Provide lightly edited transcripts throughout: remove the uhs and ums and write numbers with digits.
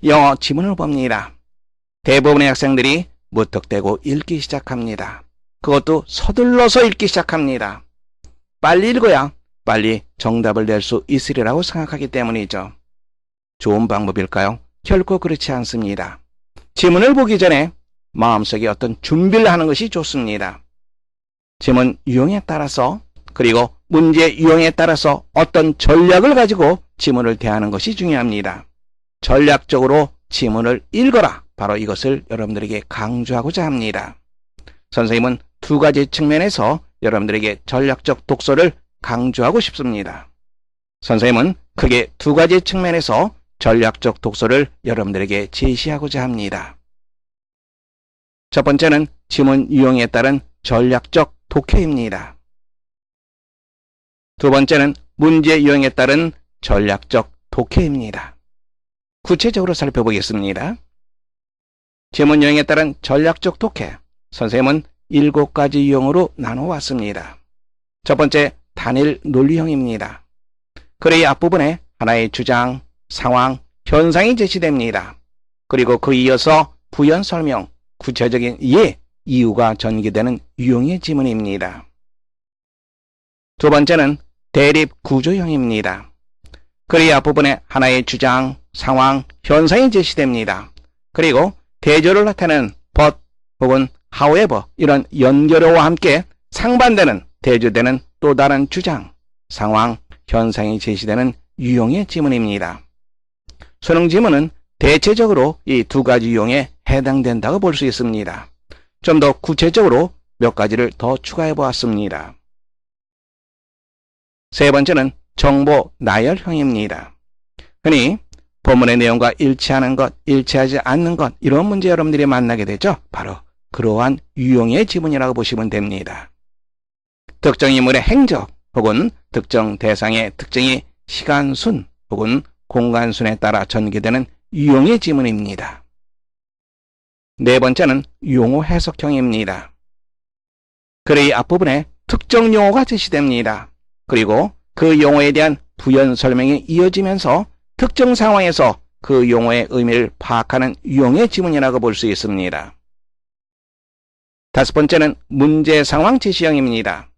영어 지문을 봅니다. 대부분의 학생들이 무턱대고 읽기 시작합니다. 그것도 서둘러서 읽기 시작합니다. 빨리 읽어야 빨리 정답을 낼 수 있으리라고 생각하기 때문이죠. 좋은 방법일까요? 결코 그렇지 않습니다. 지문을 보기 전에 마음속에 어떤 준비를 하는 것이 좋습니다. 지문 유형에 따라서 그리고 문제 유형에 따라서 어떤 전략을 가지고 지문을 대하는 것이 중요합니다. 전략적으로 지문을 읽어라. 바로 이것을 여러분들에게 강조하고자 합니다. 선생님은 두 가지 측면에서 여러분들에게 전략적 독서를 강조하고 싶습니다. 선생님은 크게 두 가지 측면에서 전략적 독서를 여러분들에게 제시하고자 합니다. 첫 번째는 지문 유형에 따른 전략적 독해입니다. 두 번째는 문제 유형에 따른 전략적 독해입니다. 구체적으로 살펴보겠습니다. 지문 유형에 따른 전략적 독해, 선생님은 7가지 유형으로 나눠왔습니다. 첫 번째, 단일 논리형입니다. 글의 앞부분에 하나의 주장, 상황, 현상이 제시됩니다. 그리고 그 이어서 부연 설명, 구체적인 예, 이유가 전개되는 유형의 지문입니다. 두 번째는 대립 구조형입니다. 글의 앞부분에 하나의 주장, 상황, 현상이 제시됩니다. 그리고 대조를 나타내는 but 혹은 however 이런 연결어와 함께 상반되는 대조되는 또 다른 주장, 상황, 현상이 제시되는 유형의 지문입니다. 수능 지문은 대체적으로 이 두 가지 유형에 해당된다고 볼 수 있습니다. 좀 더 구체적으로 몇 가지를 더 추가해 보았습니다. 세 번째는 정보 나열형입니다. 흔히 본문의 내용과 일치하는 것, 일치하지 않는 것 이런 문제 여러분들이 만나게 되죠. 바로 그러한 유형의 지문이라고 보시면 됩니다. 특정 인물의 행적 혹은 특정 대상의 특징이 시간순 혹은 공간순에 따라 전개되는 유형의 지문입니다. 네 번째는 용어 해석형입니다. 글의 앞부분에 특정 용어가 제시됩니다. 그리고 그 용어에 대한 부연 설명이 이어지면서 특정 상황에서 그 용어의 의미를 파악하는 유형의 지문이라고 볼 수 있습니다. 다섯 번째는 문제 상황 제시형입니다.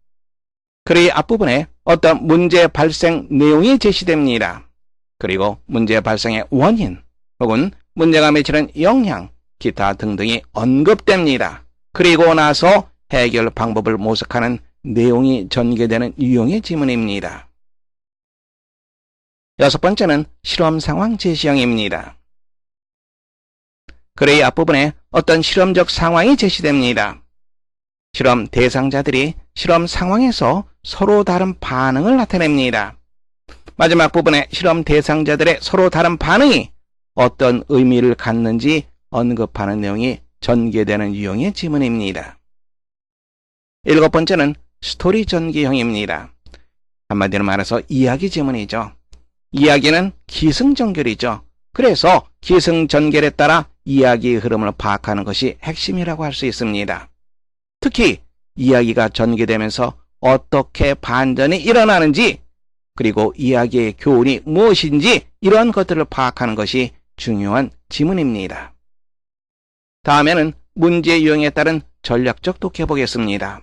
글의 앞부분에 어떤 문제 발생 내용이 제시됩니다. 그리고 문제 발생의 원인 혹은 문제가 미치는 영향, 기타 등등이 언급됩니다. 그리고 나서 해결 방법을 모색하는 내용이 전개되는 유형의 지문입니다. 여섯 번째는 실험 상황 제시형입니다. 글의 앞부분에 어떤 실험적 상황이 제시됩니다. 실험 대상자들이 실험 상황에서 서로 다른 반응을 나타냅니다. 마지막 부분에 실험 대상자들의 서로 다른 반응이 어떤 의미를 갖는지 언급하는 내용이 전개되는 유형의 지문입니다. 일곱 번째는 스토리 전개형입니다. 한마디로 말해서 이야기 지문이죠. 이야기는 기승전결이죠. 그래서 기승전결에 따라 이야기의 흐름을 파악하는 것이 핵심이라고 할 수 있습니다. 특히 이야기가 전개되면서 어떻게 반전이 일어나는지 그리고 이야기의 교훈이 무엇인지 이런 것들을 파악하는 것이 중요한 지문입니다. 다음에는 문제 유형에 따른 전략적 독해 보겠습니다.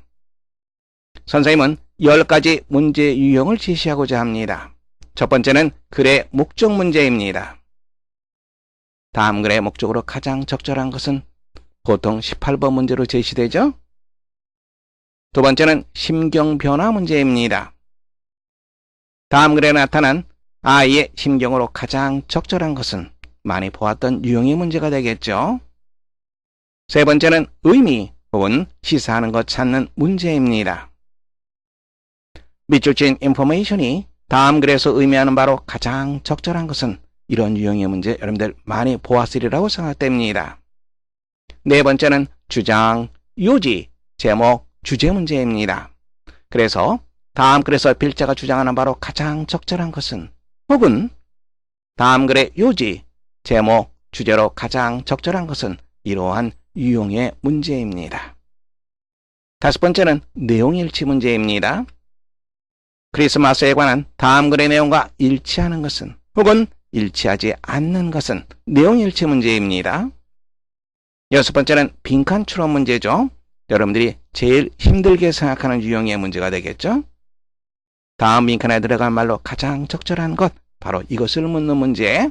선생님은 10가지 문제 유형을 제시하고자 합니다. 첫 번째는 글의 목적 문제입니다. 다음 글의 목적으로 가장 적절한 것은 보통 18번 문제로 제시되죠. 두 번째는 심경 변화 문제입니다. 다음 글에 나타난 아이의 심경으로 가장 적절한 것은 많이 보았던 유형의 문제가 되겠죠. 세 번째는 의미 혹은 시사하는 것 찾는 문제입니다. 밑줄 친 인포메이션이 다음 글에서 의미하는 바로 가장 적절한 것은 이런 유형의 문제 여러분들 많이 보았으리라고 생각됩니다. 네 번째는 주장, 요지, 제목, 주제 문제입니다. 그래서 다음 글에서 필자가 주장하는 바로 가장 적절한 것은 혹은 다음 글의 요지, 제목, 주제로 가장 적절한 것은 이러한 유형의 문제입니다. 다섯 번째는 내용일치 문제입니다. 크리스마스에 관한 다음 글의 내용과 일치하는 것은 혹은 일치하지 않는 것은 내용일치 문제입니다. 여섯 번째는 빈칸 추론 문제죠. 여러분들이 제일 힘들게 생각하는 유형의 문제가 되겠죠. 다음 빈칸에 들어갈 말로 가장 적절한 것, 바로 이것을 묻는 문제.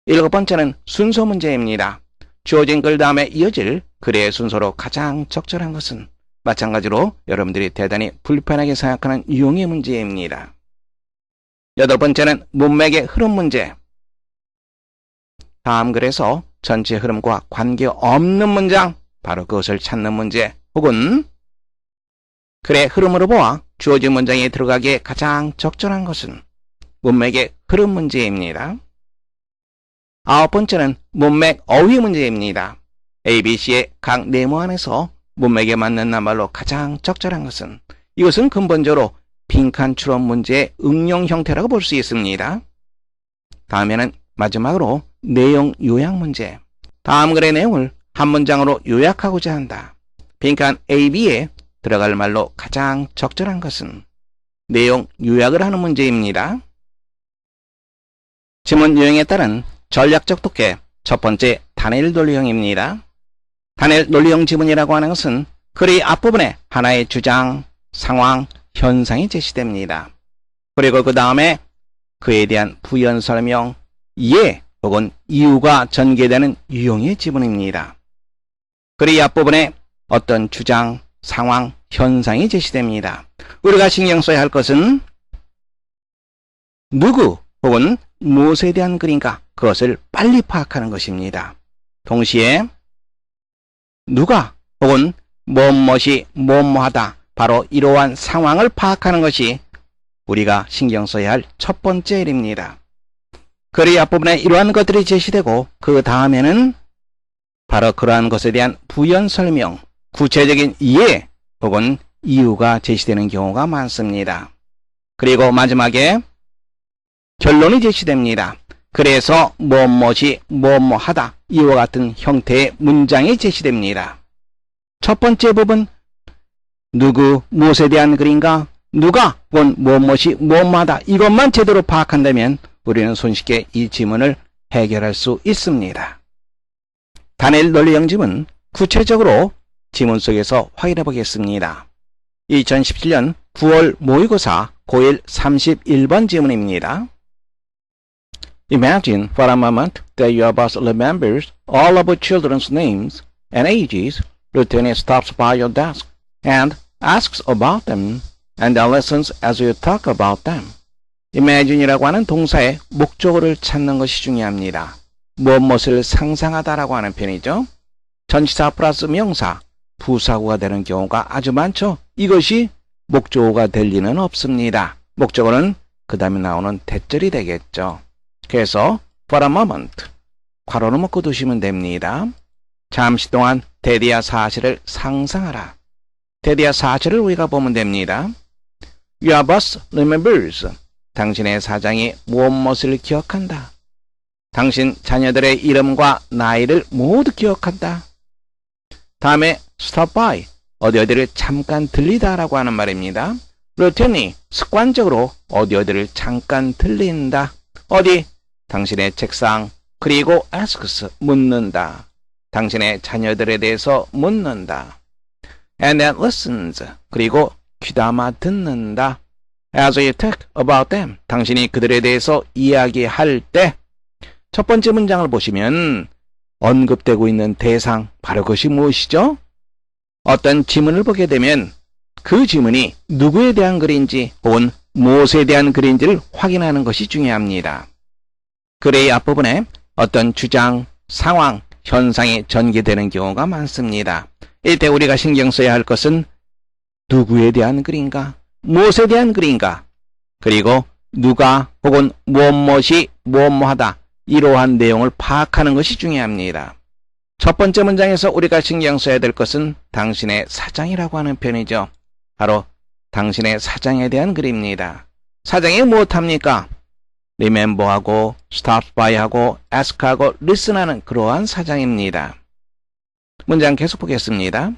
일곱 번째는 순서 문제입니다. 주어진 글 다음에 이어질 글의 순서로 가장 적절한 것은 마찬가지로 여러분들이 대단히 불편하게 생각하는 유형의 문제입니다. 여덟 번째는 문맥의 흐름 문제. 다음 글에서 전체 흐름과 관계없는 문장, 바로 그것을 찾는 문제, 혹은 글의 흐름으로 보아 주어진 문장에 들어가기에 가장 적절한 것은 문맥의 흐름 문제입니다. 아홉 번째는 문맥 어휘 문제입니다. ABC의 각 네모 안에서 문맥에 맞는 낱말로 가장 적절한 것은, 이것은 근본적으로 빈칸 추론 문제의 응용 형태라고 볼 수 있습니다. 다음에는 마지막으로 내용 요약 문제. 다음 글의 내용을 한 문장으로 요약하고자 한다. 빈칸 AB에 들어갈 말로 가장 적절한 것은 내용 요약을 하는 문제입니다. 지문 유형에 따른 전략적 독해, 첫 번째 다넬 논리형입니다. 다넬 논리형 지문이라고 하는 것은 글의 앞부분에 하나의 주장, 상황, 현상이 제시됩니다. 그리고 그 다음에 그에 대한 부연 설명, 이해 혹은 이유가 전개되는 유형의 지문입니다. 글의 앞부분에 어떤 주장, 상황, 현상이 제시됩니다. 우리가 신경 써야 할 것은 누구 혹은 무엇에 대한 글인가, 그것을 빨리 파악하는 것입니다. 동시에 누가 혹은 무엇이 뭐뭐하다, 바로 이러한 상황을 파악하는 것이 우리가 신경 써야 할 첫 번째 일입니다. 글의 앞부분에 이러한 것들이 제시되고 그 다음에는 바로 그러한 것에 대한 부연 설명, 구체적인 이해 혹은 이유가 제시되는 경우가 많습니다. 그리고 마지막에 결론이 제시됩니다. 그래서 무엇이 뭐뭐하다, 이와 같은 형태의 문장이 제시됩니다. 첫 번째 부분, 누구, 무엇에 대한 글인가, 누가 혹은 무엇이 뭐뭐하다, 이것만 제대로 파악한다면 우리는 손쉽게 이 지문을 해결할 수 있습니다. 다넬 논리형 지문, 구체적으로 지문 속에서 확인해 보겠습니다. 2017년 9월 모의고사 고1 31번 지문입니다. Imagine for a moment that your boss remembers all of your children's names and ages. Routinely stops by your desk and asks about them and then listens as you talk about them. Imagine이라고 하는 동사의 목적어를 찾는 것이 중요합니다. 무엇을 상상하다라고 하는 편이죠. 전치사 플러스 명사, 부사구가 되는 경우가 아주 많죠. 이것이 목적어가 될 리는 없습니다. 목적어는 그 다음에 나오는 대절이 되겠죠. 그래서 for a moment, 괄호를 묶어 두시면 됩니다. 잠시 동안 대디아 사실을 상상하라. 대디아 사실을 우리가 보면 됩니다. Your boss remembers. 당신의 사장이 무엇을 기억한다. 당신 자녀들의 이름과 나이를 모두 기억한다. 다음에 stop by, 어디를 잠깐 들리다라고 하는 말입니다. routinely, 습관적으로 어디를 잠깐 들린다. 어디? 당신의 책상. 그리고 asks, 묻는다. 당신의 자녀들에 대해서 묻는다. And then listens, 그리고 귀담아 듣는다. As you talk about them, 당신이 그들에 대해서 이야기할 때, 첫 번째 문장을 보시면 언급되고 있는 대상, 바로 그것이 무엇이죠? 어떤 지문을 보게 되면 그 지문이 누구에 대한 글인지 혹은 무엇에 대한 글인지를 확인하는 것이 중요합니다. 글의 앞부분에 어떤 주장, 상황, 현상이 전개되는 경우가 많습니다. 이때 우리가 신경 써야 할 것은 누구에 대한 글인가, 무엇에 대한 글인가, 그리고 누가 혹은 무엇이 뭐뭐하다, 이러한 내용을 파악하는 것이 중요합니다. 첫 번째 문장에서 우리가 신경 써야 될 것은 당신의 사장이라고 하는 편이죠. 바로 당신의 사장에 대한 글입니다. 사장이 무엇합니까? remember하고 stop by하고 ask하고 listen하는 그러한 사장입니다. 문장 계속 보겠습니다.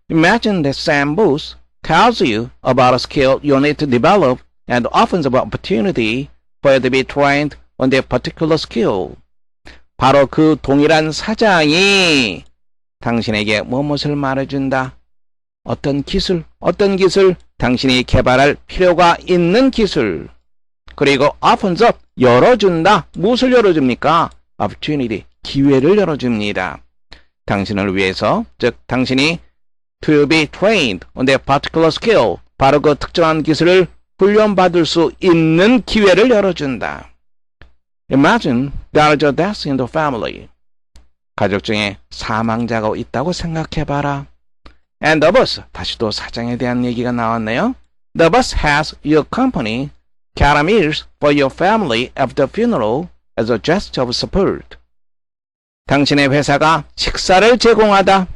Imagine that Sam Booth tells you about a skill you need to develop and offers an opportunity for you to be trained on their particular skill. 바로 그 동일한 사장이 당신에게 무엇을 말해준다. 어떤 기술, 당신이 개발할 필요가 있는 기술. 그리고 opens up, 열어준다. 무엇을 열어줍니까? opportunity, 기회를 열어줍니다. 당신을 위해서, 즉 당신이 to be trained on their particular skill, 바로 그 특정한 기술을 훈련받을 수 있는 기회를 열어준다. Imagine there is a death in the family. 가족 중에 사망자가 있다고 생각해봐라. And the boss, 다시 또 사장에 대한 얘기가 나왔네요. The boss has your company caramels for your family after funeral as a gesture of support. 당신의 회사가 식사를 제공하다.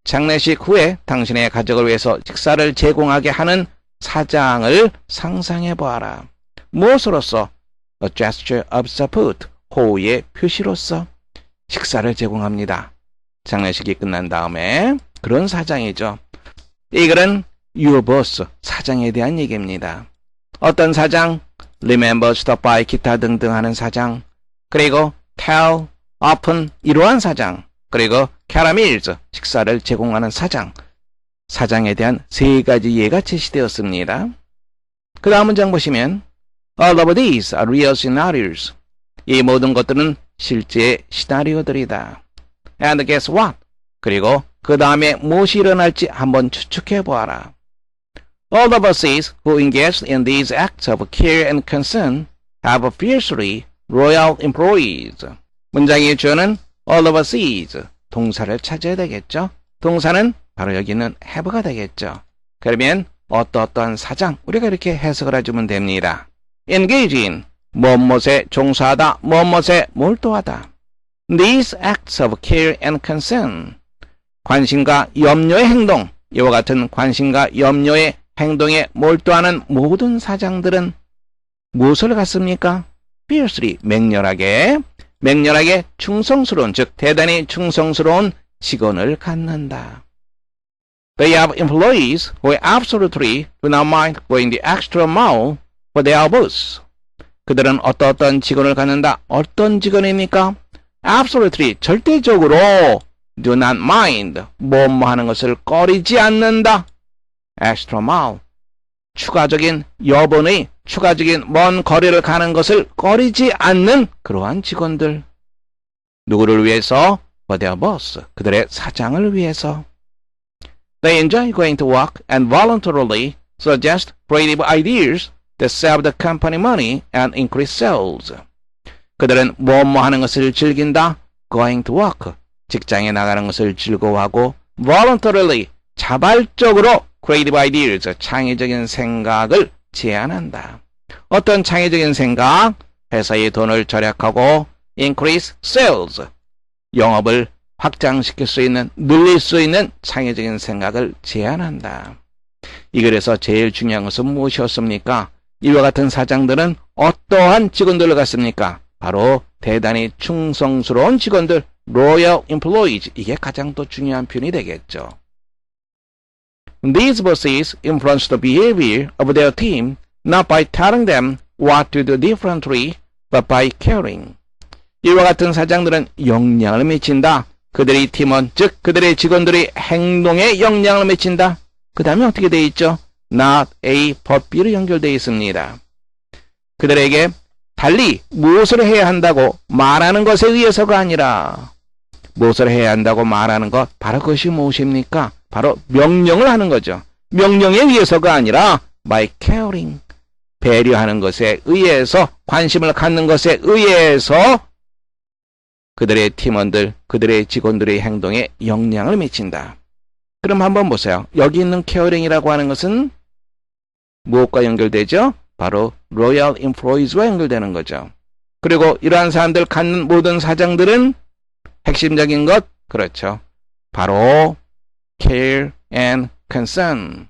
장례식 후에 당신의 가족을 위해서 식사를 제공하게 하는 사장을 상상해보아라. 무엇으로써? A gesture of support, 호의의 표시로서 식사를 제공합니다. 장례식이 끝난 다음에 그런 사장이죠. 이 글은 your boss, 사장에 대한 얘기입니다. 어떤 사장? remember, stop by, 기타 등등 하는 사장. 그리고 tell, open, 이러한 사장. 그리고 caramels, 식사를 제공하는 사장. 사장에 대한 세 가지 예가 제시되었습니다. 그 다음 문장 보시면 all of these are real scenarios. 이 모든 것들은 실제 시나리오들이다. And guess what? 그리고 그 다음에 무엇이 일어날지 한번 추측해 보아라. All of us who engaged in these acts of care and concern have fiercely loyal employees. 문장의 주어는 all of us, 동사를 찾아야 되겠죠. 동사는 바로 여기 있는 have가 되겠죠. 그러면 어떠한 사장, 우리가 이렇게 해석을 해주면 됩니다. engage in, 무엇에 종사하다, 무엇에 몰두하다. These acts of care and concern, 관심과 염려의 행동, 이와 같은 관심과 염려의 행동에 몰두하는 모든 사장들은 무엇을 갖습니까? fiercely, 맹렬하게 충성스러운, 즉 대단히 충성스러운 직원을 갖는다. They have employees who absolutely do not mind going the extra mile for their boss. 그들은 어떤 직원을 갖는다. 어떤 직원입니까? Absolutely, 절대적으로 do not mind, 뭐뭐 하는 것을 꺼리지 않는다. extra mile, 추가적인 여번의 추가적인 먼 거리를 가는 것을 꺼리지 않는 그러한 직원들. 누구를 위해서? For their boss, 그들의 사장을 위해서. They enjoy going to work and voluntarily suggest creative ideas that save the company money and increase sales. 그들은 뭐뭐 하는 것을 즐긴다. Going to work, 직장에 나가는 것을 즐거워하고 voluntarily, 자발적으로 creative ideas, 창의적인 생각을 제안한다. 어떤 창의적인 생각? 회사의 돈을 절약하고 increase sales, 영업을 확장시킬 수 있는, 늘릴 수 있는 창의적인 생각을 제안한다. 이 글에서 제일 중요한 것은 무엇이었습니까? 이와 같은 사장들은 어떠한 직원들을 갖습니까? 바로 대단히 충성스러운 직원들, loyal employees. 이게 가장 또 중요한 표현이 되겠죠. These bosses influence the behavior of their team not by telling them what to do differently, but by caring. 이와 같은 사장들은 영향을 미친다. 그들의 팀원, 즉 그들의 직원들의 행동에 영향을 미친다. 그 다음에 어떻게 되어 있죠? Not A, but B로 연결되어 있습니다. 그들에게 달리 무엇을 해야 한다고 말하는 것에 의해서가 아니라 무엇을 해야 한다고 말하는 것, 바로 그것이 무엇입니까? 바로 명령을 하는 거죠. 명령에 의해서가 아니라 by caring, 배려하는 것에 의해서, 관심을 갖는 것에 의해서 그들의 팀원들, 그들의 직원들의 행동에 영향을 미친다. 그럼 한번 보세요. 여기 있는 caring이라고 하는 것은 무엇과 연결되죠? 바로 loyal employees와 연결되는 거죠. 그리고 이러한 사람들 갖는 모든 사장들은 핵심적인 것, 그렇죠. 바로 care and concern,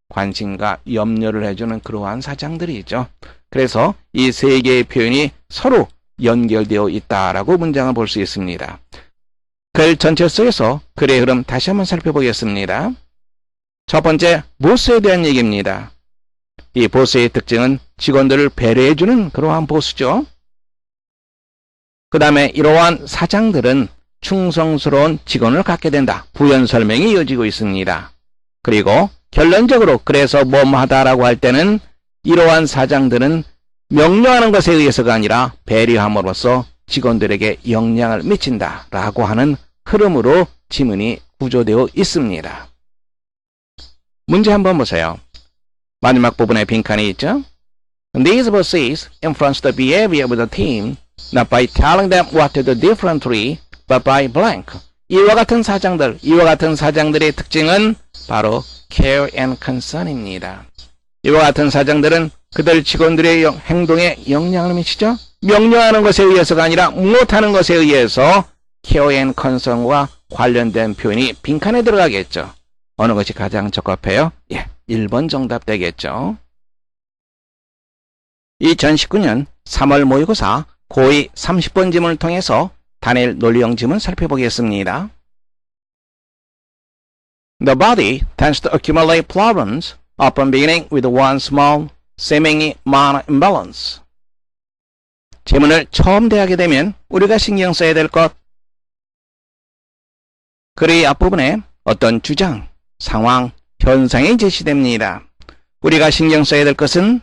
관심과 염려를 해주는 그러한 사장들이죠. 그래서 이 세 개의 표현이 서로 연결되어 있다라고 문장을 볼 수 있습니다. 글 전체 속에서 글의 흐름 다시 한번 살펴보겠습니다. 첫 번째, 보스에 대한 얘기입니다. 이 보스의 특징은 직원들을 배려해주는 그러한 보스죠. 그 다음에 이러한 사장들은 충성스러운 직원을 갖게 된다. 부연 설명이 이어지고 있습니다. 그리고 결론적으로 그래서 뭐하다라고 할 때는 이러한 사장들은 명령하는 것에 의해서가 아니라 배려함으로써 직원들에게 영향을 미친다라고 하는 흐름으로 지문이 구조되어 있습니다. 문제 한번 보세요. 마지막 부분에 빈칸이 있죠? These verses influence the behavior of the team not by telling them what to do differently, but by blank. 이와 같은 사장들의 특징은 바로 care and concern입니다. 이와 같은 사장들은 그들 직원들의 행동에 영향을 미치죠. 명령하는 것에 의해서가 아니라 못하는 것에 의해서 care and concern과 관련된 표현이 빈칸에 들어가겠죠. 어느 것이 가장 적합해요? 1번 정답 되겠죠. 2019년 3월 모의고사 고2 30번 지문을 통해서 단일 논리형 지문 살펴보겠습니다. The body tends to accumulate problems, often beginning with one small, seemingly minor imbalance. 지문을 처음 대하게 되면 우리가 신경 써야 될 것. 글의 앞부분에 어떤 주장, 상황, 현상이 제시됩니다. 우리가 신경 써야 될 것은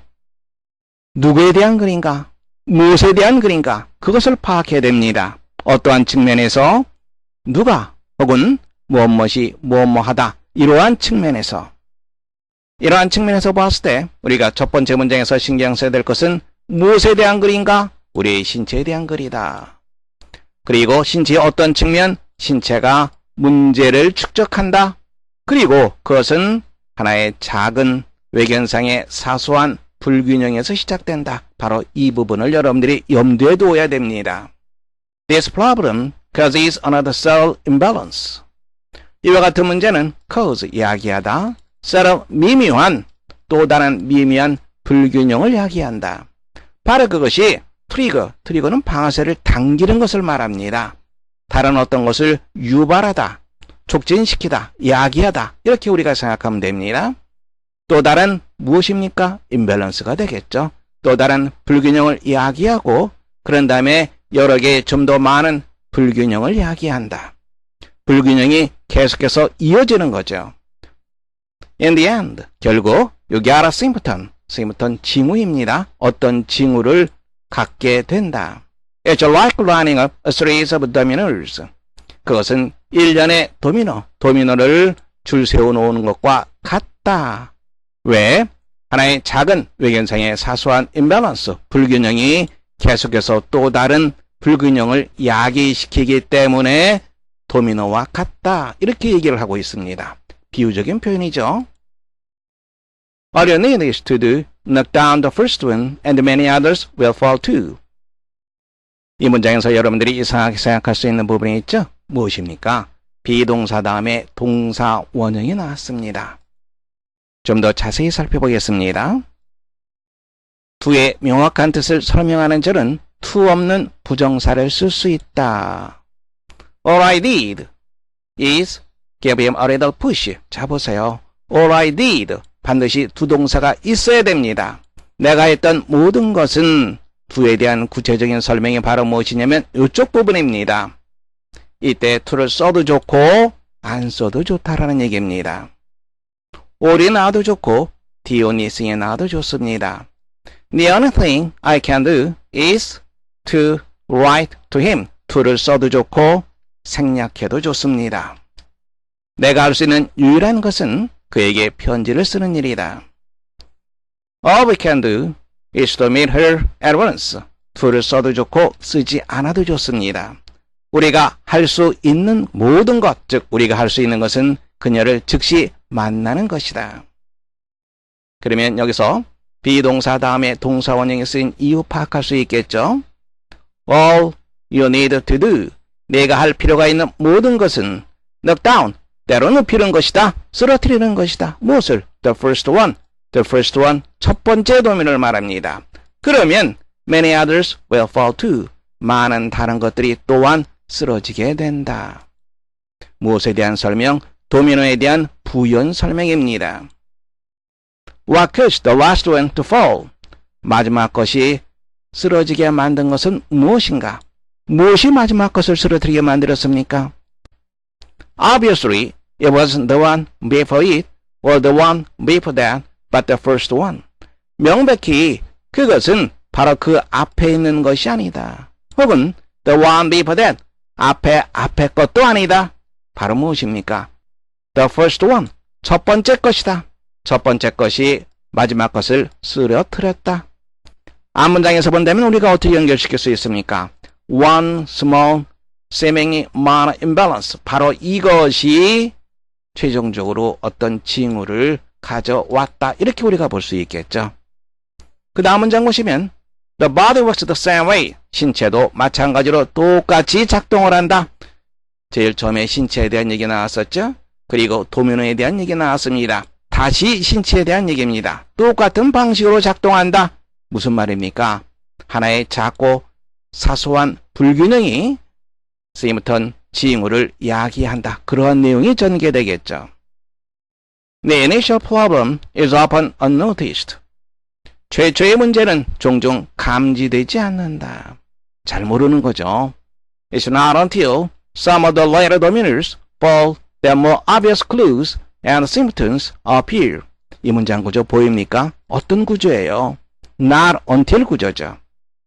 누구에 대한 글인가, 무엇에 대한 글인가, 그것을 파악해야 됩니다. 어떠한 측면에서 누가 혹은 무엇이 무엇하다 이러한 측면에서 봤을 때 우리가 첫 번째 문장에서 신경 써야 될 것은 무엇에 대한 글인가? 우리의 신체에 대한 글이다. 그리고 신체의 어떤 측면? 신체가 문제를 축적한다. 그리고 그것은 하나의 작은 외견상의 사소한 불균형에서 시작된다. 바로 이 부분을 여러분들이 염두에 두어야 됩니다. This problem causes another cell imbalance. 이와 같은 문제는 cause, 야기하다, cell, 미묘한, 또 다른 미미한 불균형을 야기한다. 바로 그것이 트리거는 방아쇠를 당기는 것을 말합니다. 다른 어떤 것을 유발하다, 촉진시키다, 야기하다 이렇게 우리가 생각하면 됩니다. 또 다른 무엇입니까? 임밸런스가 되겠죠. 또 다른 불균형을 야기하고 그런 다음에 여러 개의 좀 더 많은 불균형을 야기한다. 불균형이 계속해서 이어지는 거죠. In the end, 결국 you get a symptom, 징후입니다. 어떤 징후를 갖게 된다. It's like lining up a series of dominoes. 그것은 일련의 도미노를 줄 세워놓는 것과 같다. 왜? 하나의 작은 외견상의 사소한 임밸런스, 불균형이 계속해서 또 다른 불균형을 야기시키기 때문에 도미노와 같다. 이렇게 얘기를 하고 있습니다. 비유적인 표현이죠. All you need is to knock down the first one and many others will fall too. 이 문장에서 여러분들이 이상하게 생각할 수 있는 부분이 있죠? 무엇입니까? 비동사 다음에 동사 원형이 나왔습니다. 좀 더 자세히 살펴보겠습니다. to의 명확한 뜻을 설명하는 절은 to 없는 부정사를 쓸 수 있다. All I did is give him a little push. 자 보세요. All I did 반드시 두 동사가 있어야 됩니다. 내가 했던 모든 것은 to에 대한 구체적인 설명이 바로 무엇이냐면 이쪽 부분입니다. 이때 to를 써도 좋고 안 써도 좋다라는 얘기입니다. all이 나와도 좋고 dion이승에 나와도 좋습니다. The only thing I can do is to write to him. to를 써도 좋고 생략해도 좋습니다. 내가 할 수 있는 유일한 것은 그에게 편지를 쓰는 일이다. All we can do is to meet her at once. to를 써도 좋고 쓰지 않아도 좋습니다. 우리가 할 수 있는 모든 것, 즉 우리가 할 수 있는 것은 그녀를 즉시 만나는 것이다. 그러면 여기서 비동사 다음에 동사 원형에 쓰인 이유 파악할 수 있겠죠? All you need to do. 내가 할 필요가 있는 모든 것은 knock down. 때로 눕히는 것이다. 쓰러뜨리는 것이다. 무엇을? The first one. The first one. 첫 번째 도면을 말합니다. 그러면 many others will fall too. 많은 다른 것들이 또한 쓰러지게 된다. 무엇에 대한 설명? 도미노에 대한 부연 설명입니다. What caused the last one to fall? 마지막 것이 쓰러지게 만든 것은 무엇인가? 무엇이 마지막 것을 쓰러뜨리게 만들었습니까? Obviously, it wasn't the one before it, or the one before that, but the first one. 명백히 그것은 바로 그 앞에 있는 것이 아니다. 혹은 the one before that, 앞에 것도 아니다. 바로 무엇입니까? The first one, 첫 번째 것이다. 첫 번째 것이 마지막 것을 쓰러뜨렸다. 앞문장에서 본다면 우리가 어떻게 연결시킬 수 있습니까? One small, seemingly minor imbalance. 바로 이것이 최종적으로 어떤 징후를 가져왔다. 이렇게 우리가 볼 수 있겠죠. 그 다음 문장 보시면 The body works the same way. 신체도 마찬가지로 똑같이 작동을 한다. 제일 처음에 신체에 대한 얘기 나왔었죠. 그리고 도미노에 대한 얘기 나왔습니다. 다시 신체에 대한 얘기입니다. 똑같은 방식으로 작동한다. 무슨 말입니까? 하나의 작고 사소한 불균형이 쓰임부턴 징후를 야기한다. 그러한 내용이 전개되겠죠. The initial problem is often unnoticed. 최초의 문제는 종종 감지되지 않는다. 잘 모르는 거죠. It's not until some of the later dominers fall that more obvious clues and symptoms appear. 이 문장 구조 보입니까? 어떤 구조예요? Not until 구조죠.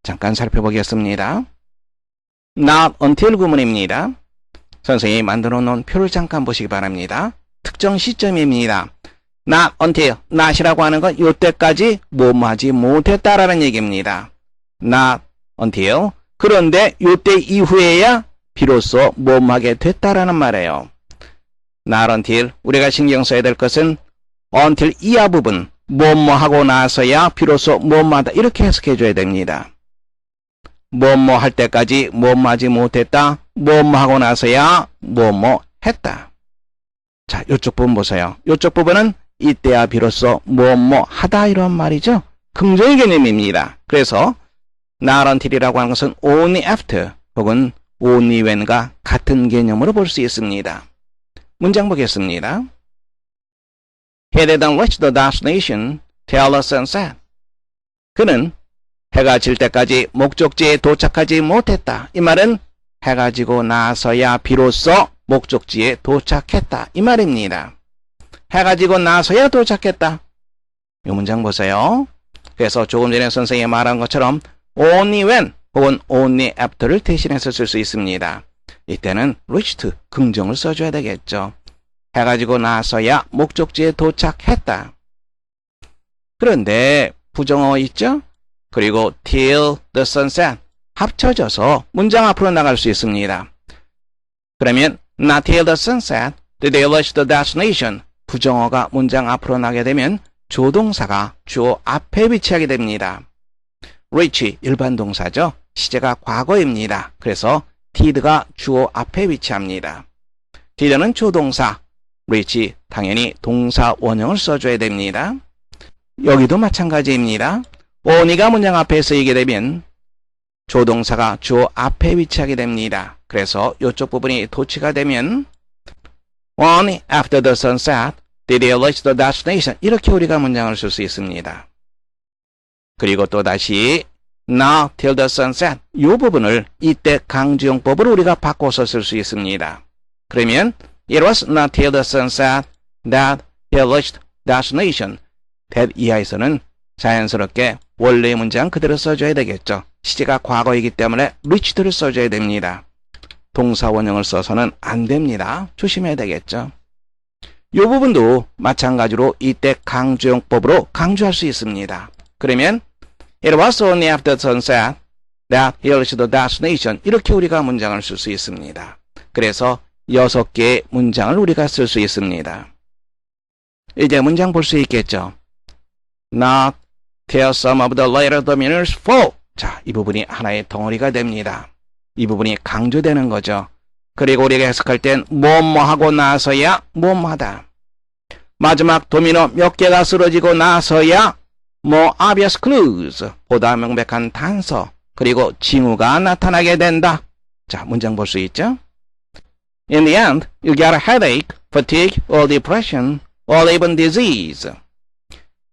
잠깐 살펴보겠습니다. Not until 구문입니다. 선생님이 만들어 놓은 표를 잠깐 보시기 바랍니다. 특정 시점입니다. Not until, not이라고 하는 건 이때까지 뭐하지 못했다라는 얘기입니다. Not until, 그런데 이때 이후에야 비로소 뭐하게 됐다라는 말이에요. Not until, 우리가 신경 써야 될 것은 until 이하 부분, 뭐하고 나서야 비로소 뭐하다 이렇게 해석해 줘야 됩니다. 뭐뭐 할 때까지 뭐하지 못했다, 뭐하고 나서야 뭐뭐 했다. 자, 이쪽 부분 보세요. 이쪽 부분은 이때야 비로소 뭐뭐 하다 이런 말이죠. 긍정의 개념입니다. 그래서 not until이라고 하는 것은 only after 혹은 only when과 같은 개념으로 볼 수 있습니다. 문장 보겠습니다. He didn't reach the destination till the sunset. 그는 해가 질 때까지 목적지에 도착하지 못했다. 이 말은 해가 지고 나서야 비로소 목적지에 도착했다. 이 말입니다. 해가 지고 나서야 도착했다. 이 문장 보세요. 그래서 조금 전에 선생님이 말한 것처럼 only when 혹은 only after를 대신해서 쓸 수 있습니다. 이때는 reached, 긍정을 써줘야 되겠죠. 해가 지고 나서야 목적지에 도착했다. 그런데 부정어 있죠? 그리고 till the sunset 합쳐져서 문장 앞으로 나갈 수 있습니다. 그러면 not till the sunset did they reach the destination. 부정어가 문장 앞으로 나게 되면 조동사가 주어 앞에 위치하게 됩니다. reach 일반 동사죠. 시제가 과거입니다. 그래서 did가 주어 앞에 위치합니다. did는 조동사, reach 당연히 동사 원형을 써줘야 됩니다. 여기도 마찬가지입니다. only가 문장 앞에 쓰이게 되면 조동사가 주어 앞에 위치하게 됩니다. 그래서 이쪽 부분이 도치가 되면 only after the sunset did they reach the destination. 이렇게 우리가 문장을 쓸 수 있습니다. 그리고 또 다시 not till the sunset 이 부분을 이때 강조용법으로 우리가 바꿔서 쓸 수 있습니다. 그러면 it was not till the sunset that he reached destination. that 이하에서는 자연스럽게 원래의 문장 그대로 써줘야 되겠죠. 시제가 과거이기 때문에 reached를 써줘야 됩니다. 동사 원형을 써서는 안 됩니다. 조심해야 되겠죠. 이 부분도 마찬가지로 이때 강조용법으로 강조할 수 있습니다. 그러면 it was only after sunset that he reached the destination. 이렇게 우리가 문장을 쓸 수 있습니다. 그래서 6개의 문장을 우리가 쓸 수 있습니다. 이제 문장 볼 수 있겠죠. Not till some of the later dominers fall. 자, 이 부분이 하나의 덩어리가 됩니다. 이 부분이 강조되는 거죠. 그리고 우리가 해석할 땐 뭐뭐하고 나서야 뭐뭐하다. 마지막 도미노 몇 개가 쓰러지고 나서야 more obvious clues, 보다 명백한 단서, 그리고 징후가 나타나게 된다. 자, 문장 볼 수 있죠? In the end, you get a headache, fatigue, or depression, or even disease.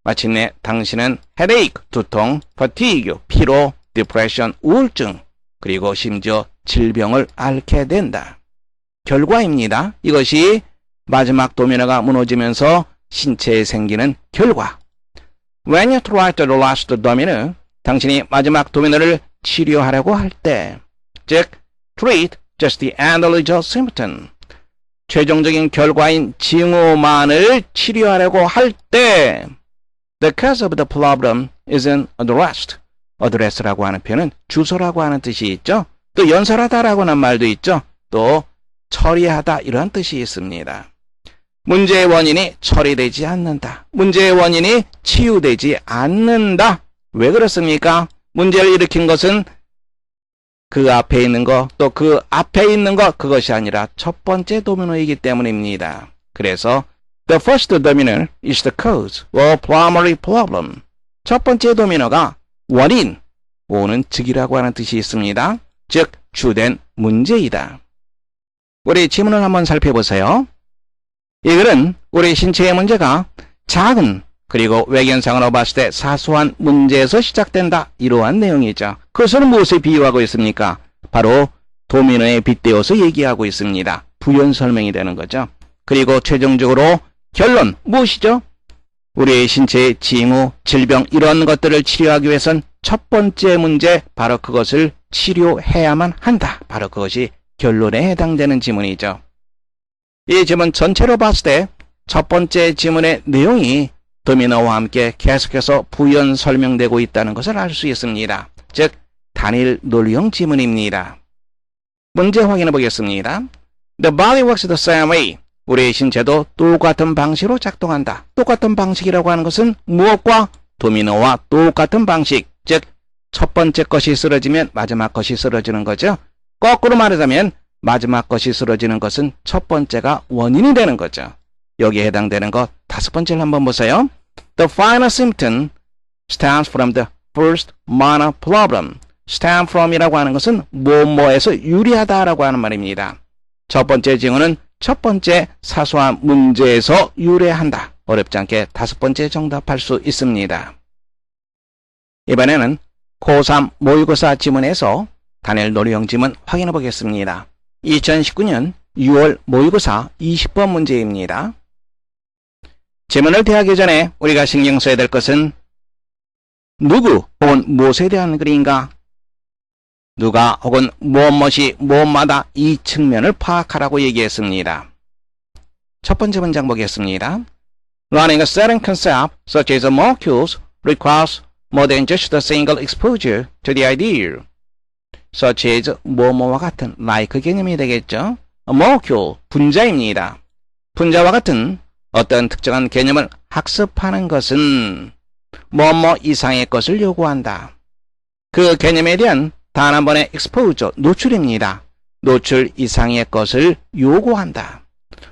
마침내 당신은 headache, 두통, fatigue, 피로, depression, 우울증, 그리고 심지어 질병을 앓게 된다. 결과입니다. 이것이 마지막 도미노가 무너지면서 신체에 생기는 결과. When you try to last domino, 당신이 마지막 도미노를 치료하려고 할 때, 즉, treat just the endological symptom, 최종적인 결과인 징후만을 치료하려고 할 때, the cause of the problem isn't addressed. address라고 하는 표현은 주소라고 하는 뜻이 있죠. 또 연설하다라고 하는 말도 있죠. 또 처리하다 이런 뜻이 있습니다. 문제의 원인이 처리되지 않는다. 문제의 원인이 치유되지 않는다. 왜 그렇습니까? 문제를 일으킨 것은 그 앞에 있는 것, 또 그 앞에 있는 것, 그것이 아니라 첫 번째 도미노이기 때문입니다. 그래서 the first domino is the cause or primary problem. 첫 번째 도미노가 원인, 오는 즉이라고 하는 뜻이 있습니다. 즉, 주된 문제이다. 우리 지문을 한번 살펴보세요. 이 글은 우리 신체의 문제가 작은 그리고 외견상으로 봤을 때 사소한 문제에서 시작된다. 이러한 내용이죠. 그것을 무엇에 비유하고 있습니까? 바로 도미노에 빗대어서 얘기하고 있습니다. 부연 설명이 되는 거죠. 그리고 최종적으로 결론 무엇이죠? 우리의 신체의 징후, 질병 이런 것들을 치료하기 위해선 첫 번째 문제 바로 그것을 치료해야만 한다. 바로 그것이 결론에 해당되는 지문이죠. 이 지문 전체로 봤을 때 첫 번째 지문의 내용이 도미노와 함께 계속해서 부연 설명되고 있다는 것을 알 수 있습니다. 즉 단일 논리형 지문입니다. 문제 확인해 보겠습니다. The body works the same way. 우리의 신체도 똑같은 방식으로 작동한다. 똑같은 방식이라고 하는 것은 무엇과? 도미노와 똑같은 방식. 즉 첫 번째 것이 쓰러지면 마지막 것이 쓰러지는 거죠. 거꾸로 말하자면 마지막 것이 쓰러지는 것은 첫 번째가 원인이 되는 거죠. 여기에 해당되는 것 다섯 번째를 한번 보세요. The final symptom stems from the first minor problem. stem from이라고 하는 것은 뭐뭐에서 유래하다라고 하는 말입니다. 첫 번째 징후는 첫 번째 사소한 문제에서 유래한다. 어렵지 않게 다섯 번째 정답할 수 있습니다. 이번에는 고3 모의고사 지문에서 단일 논리형 지문 확인해 보겠습니다. 2019년 6월 모의고사 20번 문제입니다. 지문을 대하기 전에 우리가 신경 써야 될 것은 누구 혹은 무엇에 대한 글인가? 누가 혹은 무엇이 무엇마다 이 측면을 파악하라고 얘기했습니다. 첫 번째 문장 보겠습니다. Learning a certain concept such as molecules requires more than just a single exposure to the idea. such as 뭐뭐와 같은 like 개념이 되겠죠. A molecule, 분자입니다. 분자와 같은 어떤 특정한 개념을 학습하는 것은 뭐뭐 이상의 것을 요구한다. 그 개념에 대한 단 한 번의 exposure, 노출입니다. 노출 이상의 것을 요구한다.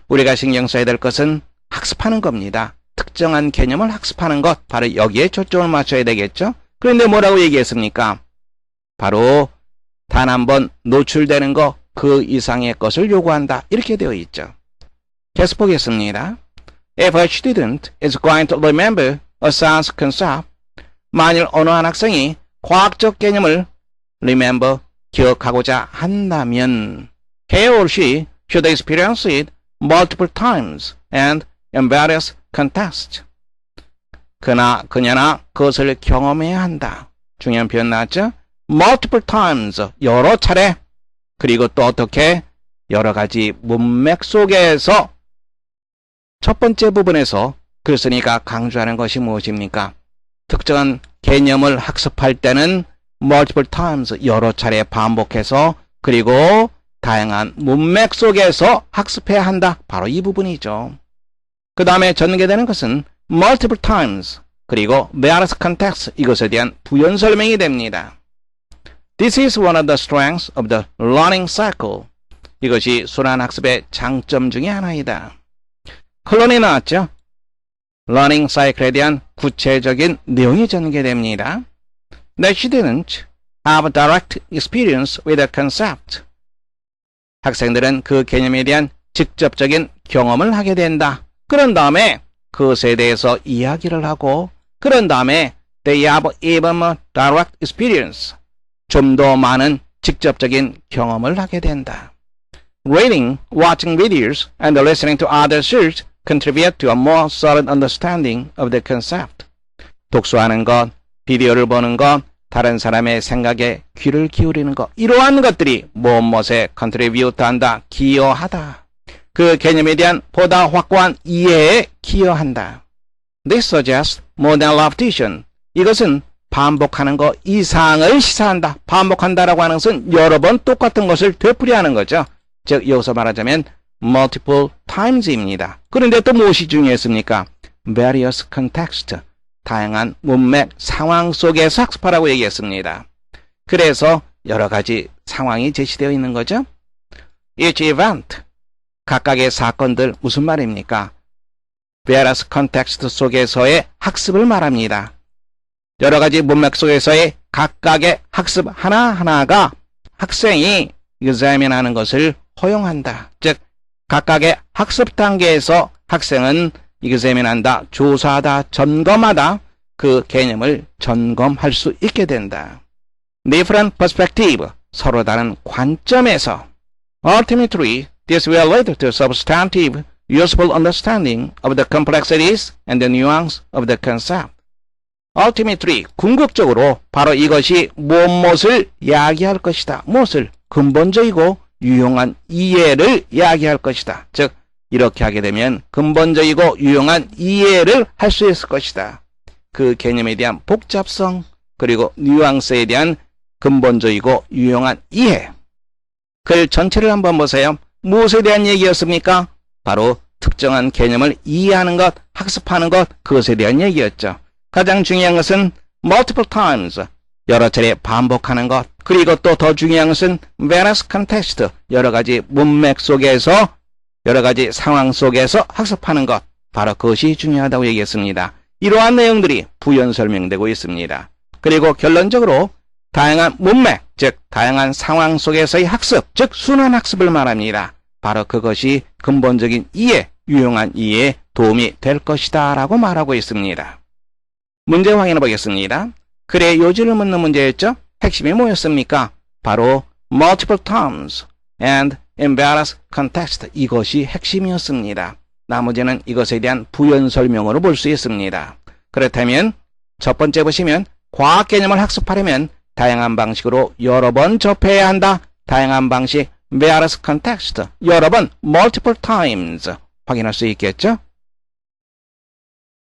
우리가 신경 써야 될 것은 학습하는 겁니다. 특정한 개념을 학습하는 것, 바로 여기에 초점을 맞춰야 되겠죠. 그런데 뭐라고 얘기했습니까? 바로 단 한 번 노출되는 것, 그 이상의 것을 요구한다. 이렇게 되어 있죠. 계속 보겠습니다. If a student is going to remember a science concept, 만일 어느 한 학생이 과학적 개념을 remember, 기억하고자 한다면 he or she should experience it multiple times and in various contexts. 그녀나 그것을 경험해야 한다. 중요한 표현 나왔죠? multiple times, 여러 차례. 그리고 또 어떻게? 여러 가지 문맥 속에서. 첫 번째 부분에서 글쓴이가 강조하는 것이 무엇입니까? 특정한 개념을 학습할 때는 multiple times, 여러 차례 반복해서 그리고 다양한 문맥 속에서 학습해야 한다. 바로 이 부분이죠. 그 다음에 전개되는 것은 multiple times 그리고 various contexts, 이것에 대한 부연 설명이 됩니다. This is one of the strengths of the learning cycle. 이것이 순환학습의 장점 중에 하나이다. 클론이 나왔죠. learning cycle에 대한 구체적인 내용이 전개됩니다. They shouldn't have direct experience with a concept. 학생들은 그 개념에 대한 직접적인 경험을 하게 된다. 그런 다음에 그것에 대해서 이야기를 하고 그런 다음에 they have even more direct experience. 좀 더 많은 직접적인 경험을 하게 된다. Reading, watching videos, and listening to other search contribute to a more solid understanding of the concept. 독서하는 것, 비디오를 보는 것, 다른 사람의 생각에 귀를 기울이는 것, 이러한 것들이 무엇에 contribute 한다, 기여하다. 그 개념에 대한 보다 확고한 이해에 기여한다. This suggests modern repetition. 이것은 반복하는 것 이상을 시사한다. 반복한다라고 하는 것은 여러 번 똑같은 것을 되풀이하는 거죠. 즉 여기서 말하자면 multiple times입니다. 그런데 또 무엇이 중요했습니까? various context. 다양한 문맥, 상황 속에서 학습하라고 얘기했습니다. 그래서 여러 가지 상황이 제시되어 있는 거죠. Each event. 각각의 사건들 무슨 말입니까? various context 속에서의 학습을 말합니다. 여러 가지 문맥 속에서의 각각의 학습 하나하나가 학생이 examine하는 것을 허용한다. 즉 각각의 학습 단계에서 학생은 examine한다, 조사하다, 점검하다, 그 개념을 점검할 수 있게 된다. Different perspective, 서로 다른 관점에서. Ultimately, this will lead to substantive, useful understanding of the complexities and the nuance of the concept. Ultimately, 궁극적으로 바로 이것이 무엇을 야기할 것이다. 무엇을? 근본적이고 유용한 이해를 야기할 것이다. 즉 이렇게 하게 되면 근본적이고 유용한 이해를 할 수 있을 것이다. 그 개념에 대한 복잡성 그리고 뉘앙스에 대한 근본적이고 유용한 이해. 글 전체를 한번 보세요. 무엇에 대한 얘기였습니까? 바로 특정한 개념을 이해하는 것, 학습하는 것, 그것에 대한 얘기였죠. 가장 중요한 것은 multiple times, 여러 차례 반복하는 것, 그리고 또 더 중요한 것은 various context, 여러 가지 문맥 속에서, 여러 가지 상황 속에서 학습하는 것, 바로 그것이 중요하다고 얘기했습니다. 이러한 내용들이 부연 설명되고 있습니다. 그리고 결론적으로 다양한 문맥, 즉 다양한 상황 속에서의 학습, 즉 순환 학습을 말합니다. 바로 그것이 근본적인 이해, 유용한 이해에 도움이 될 것이다 라고 말하고 있습니다. 문제 확인해 보겠습니다. 글의 요지를 묻는 문제였죠. 핵심이 뭐였습니까? 바로 multiple times and in various context, 이것이 핵심이었습니다. 나머지는 이것에 대한 부연 설명으로 볼 수 있습니다. 그렇다면 첫 번째 보시면 과학 개념을 학습하려면 다양한 방식으로 여러 번 접해야 한다. 다양한 방식 various context, 여러 번 multiple times 확인할 수 있겠죠?